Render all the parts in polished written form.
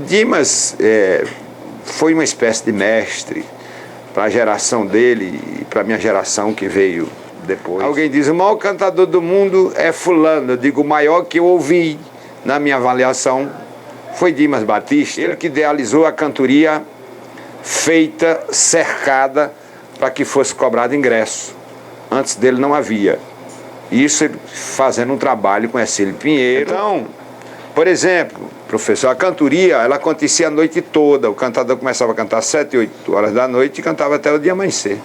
Dimas foi uma espécie de mestre para a geração dele e para a minha geração que veio depois. Alguém diz, o maior cantador do mundo é fulano. Eu digo, o maior que eu ouvi na minha avaliação foi Dimas Batista. Ele que idealizou a cantoria feita, cercada, para que fosse cobrado ingresso. Antes dele não havia. Isso ele fazendo um trabalho com Ercílio Pinheiro. Então, por exemplo, professor, a cantoria, ela acontecia a noite toda. O cantador começava a cantar às 7, 8 horas da noite e cantava até o dia amanhecer.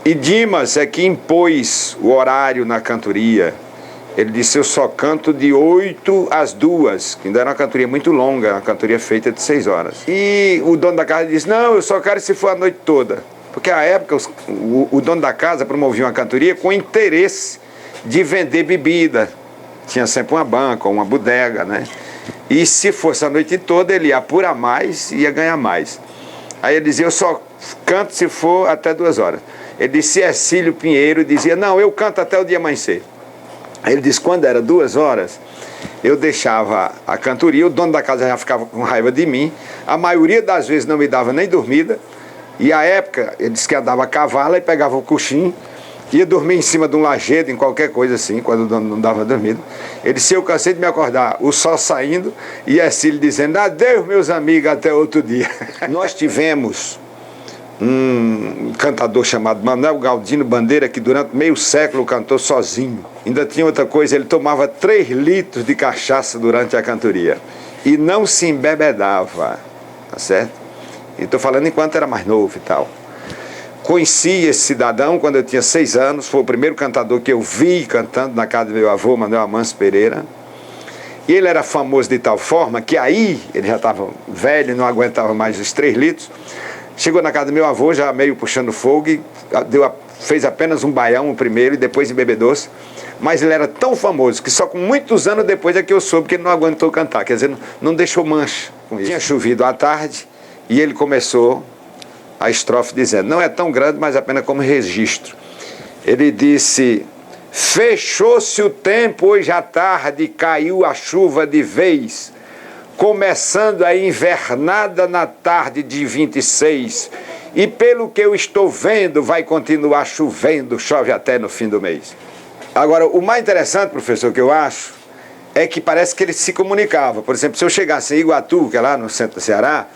E Dimas é que impôs o horário na cantoria. Ele disse, eu só canto de 8 às 2, que ainda era uma cantoria muito longa, uma cantoria feita de 6 horas. E o dono da casa disse, não, eu só quero se for a noite toda. Porque à época o dono da casa promovia uma cantoria com interesse de vender bebida. Tinha sempre uma banca, uma bodega, né? E se fosse a noite toda, ele ia apurar mais e ia ganhar mais. Aí ele dizia, eu só canto se for até 2 horas. Ele disse, Ercílio Pinheiro dizia, não, eu canto até o dia amanhecer. Aí ele disse, quando era 2 horas, eu deixava a cantoria, o dono da casa já ficava com raiva de mim, a maioria das vezes não me dava nem dormida, e à época, ele disse que andava a cavalo e pegava o coxim, ia dormir em cima de um lajedo, em qualquer coisa assim, quando o dono não dava dormida. Ele disse, eu cansei de me acordar, o sol saindo, e Ercílio dizendo, adeus meus amigos, até outro dia. Nós tivemos um cantador chamado Manuel Galdino Bandeira, que durante meio século cantou sozinho. Ainda tinha outra coisa, ele tomava 3 litros de cachaça durante a cantoria e não se embebedava, tá certo? E estou falando enquanto era mais novo e tal. Conheci esse cidadão quando eu tinha 6 anos, foi o primeiro cantador que eu vi cantando na casa do meu avô, Manuel Amâncio Pereira. E ele era famoso de tal forma que aí, ele já estava velho, não aguentava mais os 3 litros, chegou na casa do meu avô, já meio puxando fogo, e fez apenas um baião, o primeiro, e depois embebedou-se. Mas ele era tão famoso que só com muitos anos depois é que eu soube que ele não aguentou cantar. Quer dizer, não deixou mancha com isso. Tinha chovido à tarde e ele começou a estrofe dizendo, não é tão grande, mas apenas como registro. Ele disse, fechou-se o tempo hoje à tarde, caiu a chuva de vez, começando a invernada na tarde de 26, e pelo que eu estou vendo, vai continuar chovendo, chove até no fim do mês. Agora, o mais interessante, professor, que eu acho, é que parece que ele se comunicava. Por exemplo, se eu chegasse em Iguatu, que é lá no centro do Ceará,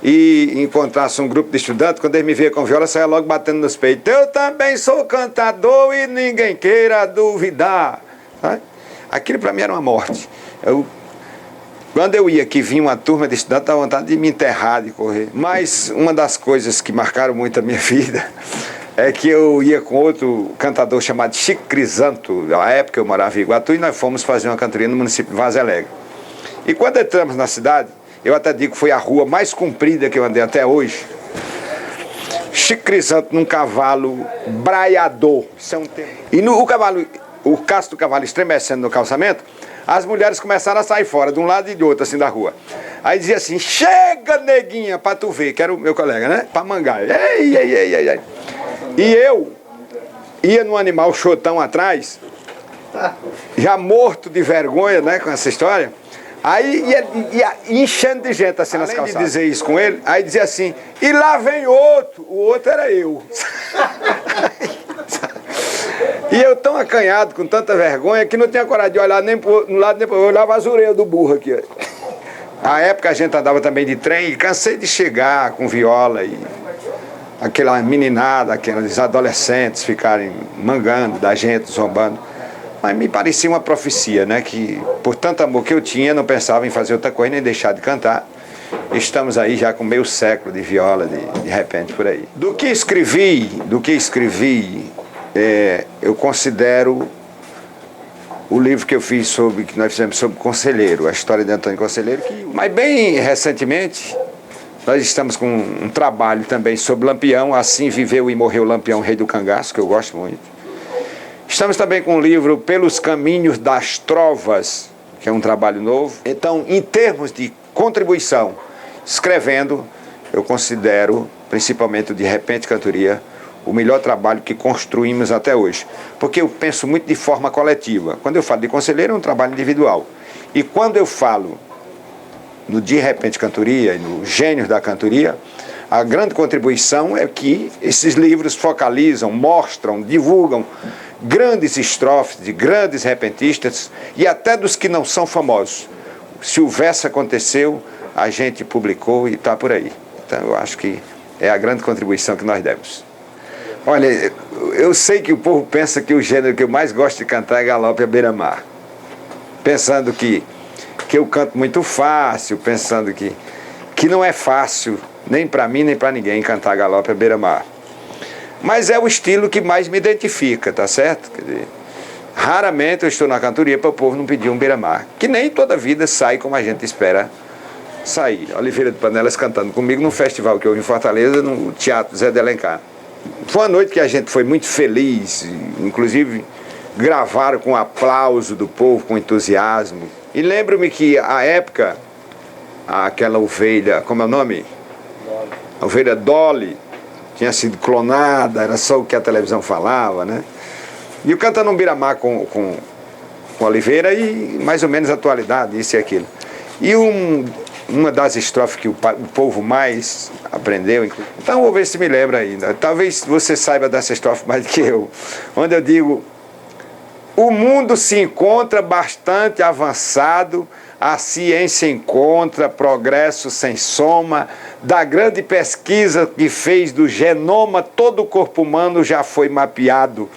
e encontrasse um grupo de estudantes, quando ele me via com viola, saia logo batendo nos peitos. Eu também sou cantador e ninguém queira duvidar. Aquilo para mim era uma morte. Quando eu ia que vinha uma turma de estudantes, dava vontade de me enterrar, de correr. Mas uma das coisas que marcaram muito a minha vida é que eu ia com outro cantador chamado Chico Crisanto. Na época eu morava em Iguatu e nós fomos fazer uma cantoria no município de Vaza Alegre. E quando entramos na cidade, eu até digo que foi a rua mais comprida que eu andei até hoje. Chico Crisanto num cavalo braiador. Isso é um tempo. E o casco do cavalo estremecendo no calçamento, as mulheres começaram a sair fora, de um lado e de outro, assim, da rua. Aí dizia assim, chega, neguinha, pra tu ver, que era o meu colega, né? Pra mangar. Ei, ei, ei, ei, ei. E eu ia num animal chotão atrás, já morto de vergonha, né, com essa história. Aí ia enchendo de gente assim nas calçadas. Além de dizer isso com ele, aí dizia assim, e lá vem outro. O outro era eu. E eu tão acanhado, com tanta vergonha, que não tinha coragem de olhar nem pro um lado nem pro outro. Eu olhava as orelhas do burro aqui. Na época a gente andava também de trem e cansei de chegar com viola e aquela meninada, aqueles adolescentes ficarem mangando da gente, zombando. Mas me parecia uma profecia, né? Que por tanto amor que eu tinha, não pensava em fazer outra coisa nem deixar de cantar. Estamos aí já com meio século de viola, de repente, por aí. Do que escrevi, eu considero o livro que eu fiz que nós fizemos sobre Conselheiro, a história de Antônio Conselheiro. Mas bem recentemente, nós estamos com um trabalho também sobre Lampião, Assim Viveu e Morreu Lampião, Rei do Cangaço, que eu gosto muito. Estamos também com o livro Pelos Caminhos das Trovas, que é um trabalho novo. Então, em termos de contribuição, escrevendo, eu considero, principalmente o De Repente Cantoria, o melhor trabalho que construímos até hoje. Porque eu penso muito de forma coletiva. Quando eu falo de conselheiro, é um trabalho individual. E quando eu falo no De Repente Cantoria e no Gênios da Cantoria, a grande contribuição é que esses livros focalizam, mostram, divulgam grandes estrofes de grandes repentistas e até dos que não são famosos. Se o verso aconteceu, a gente publicou e está por aí. Então eu acho que é a grande contribuição que nós demos. Olha, eu sei que o povo pensa que o gênero que eu mais gosto de cantar é galope à beira-mar. Pensando que eu canto muito fácil, pensando que não é fácil, nem para mim, nem para ninguém, cantar galope à beira-mar. Mas é o estilo que mais me identifica, tá certo? Quer dizer, raramente eu estou na cantoria para o povo não pedir um beira-mar, que nem toda vida sai como a gente espera sair. Oliveira de Panelas cantando comigo num festival que houve em Fortaleza, no Teatro Zé de Alencar. Foi uma noite que a gente foi muito feliz, inclusive gravaram com aplauso do povo, com entusiasmo. E lembro-me que, à época, aquela ovelha, como é o nome? A ovelha Dolly, tinha sido clonada, era só o que a televisão falava, né? E eu cantando um beira-mar com Oliveira e mais ou menos atualidade, isso e aquilo. E uma das estrofes que o povo mais aprendeu, então vou ver se me lembra ainda, talvez você saiba dessa estrofe mais do que eu, onde eu digo: o mundo se encontra bastante avançado, a ciência encontra progresso sem soma, da grande pesquisa que fez do genoma, todo o corpo humano já foi mapeado.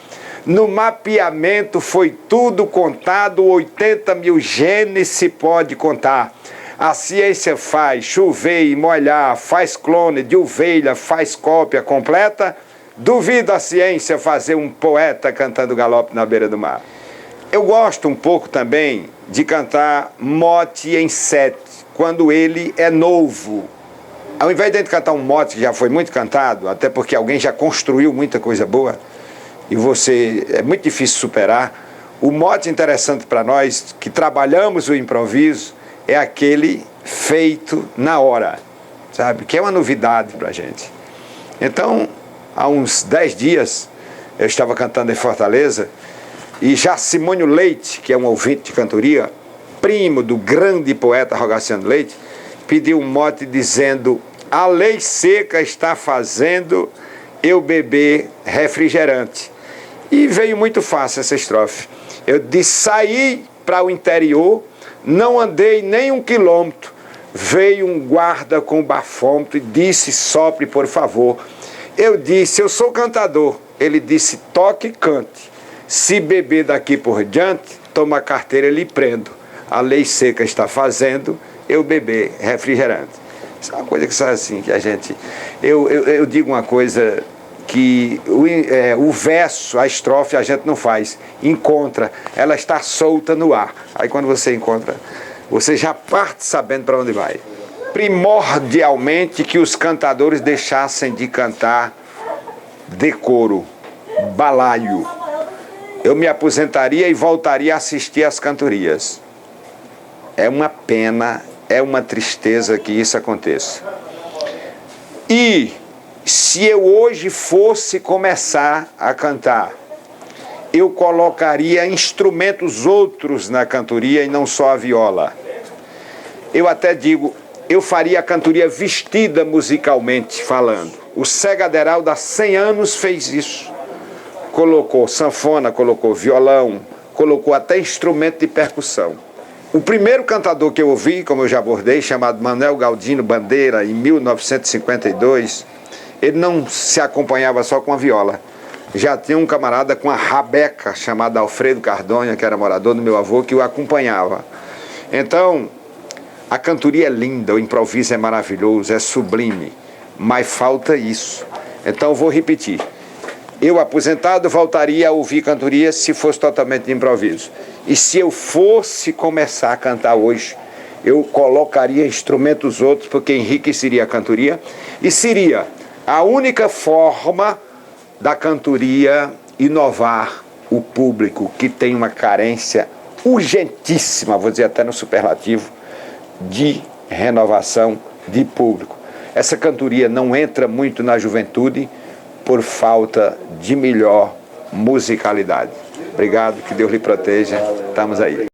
No mapeamento foi tudo contado, 80 mil genes se pode contar. A ciência faz chover e molhar, faz clone de ovelha, faz cópia completa. Duvido a ciência fazer um poeta cantando galope na beira do mar. Eu gosto um pouco também de cantar mote em sete, quando ele é novo. Ao invés de a gente cantar um mote que já foi muito cantado, até porque alguém já construiu muita coisa boa, e é muito difícil superar, o mote interessante para nós, que trabalhamos o improviso, é aquele feito na hora, sabe? Que é uma novidade para a gente. Então, há uns 10 dias, eu estava cantando em Fortaleza, e já Simônio Leite, que é um ouvinte de cantoria, primo do grande poeta Rogaciano Leite, pediu um mote dizendo: a lei seca está fazendo eu beber refrigerante. E veio muito fácil essa estrofe. Eu disse: saí para o interior, não andei nem 1 quilômetro, veio um guarda com bafômetro e disse: sopre, por favor. Eu disse: eu sou cantador. Ele disse: toque e cante. Se beber daqui por diante, toma a carteira e lhe prendo. A lei seca está fazendo eu beber refrigerante. Isso é uma coisa que sai assim, que a gente... Eu digo uma coisa que o verso, a estrofe, a gente não faz. Encontra, ela está solta no ar. Aí quando você encontra, você já parte sabendo para onde vai. Primordialmente que os cantadores deixassem de cantar decoro, balaio. Eu me aposentaria e voltaria a assistir às cantorias. É uma pena, é uma tristeza que isso aconteça. E se eu hoje fosse começar a cantar, eu colocaria instrumentos outros na cantoria e não só a viola. Eu até digo, eu faria a cantoria vestida musicalmente falando. O Segaderal há 100 anos fez isso. Colocou sanfona, colocou violão, colocou até instrumento de percussão. O primeiro cantador que eu ouvi, como eu já abordei, chamado Manuel Galdino Bandeira, em 1952, ele não se acompanhava só com a viola. Já tinha um camarada com a rabeca, chamado Alfredo Cardonha, que era morador do meu avô, que o acompanhava. Então, a cantoria é linda, o improviso é maravilhoso, é sublime, mas falta isso. Então, eu vou repetir. Eu, aposentado, voltaria a ouvir cantoria se fosse totalmente de improviso. E se eu fosse começar a cantar hoje, eu colocaria instrumentos outros, porque enriqueceria a cantoria. E seria a única forma da cantoria inovar o público, que tem uma carência urgentíssima, vou dizer até no superlativo, de renovação de público. Essa cantoria não entra muito na juventude, por falta de melhor musicalidade. Obrigado, que Deus lhe proteja. Estamos aí.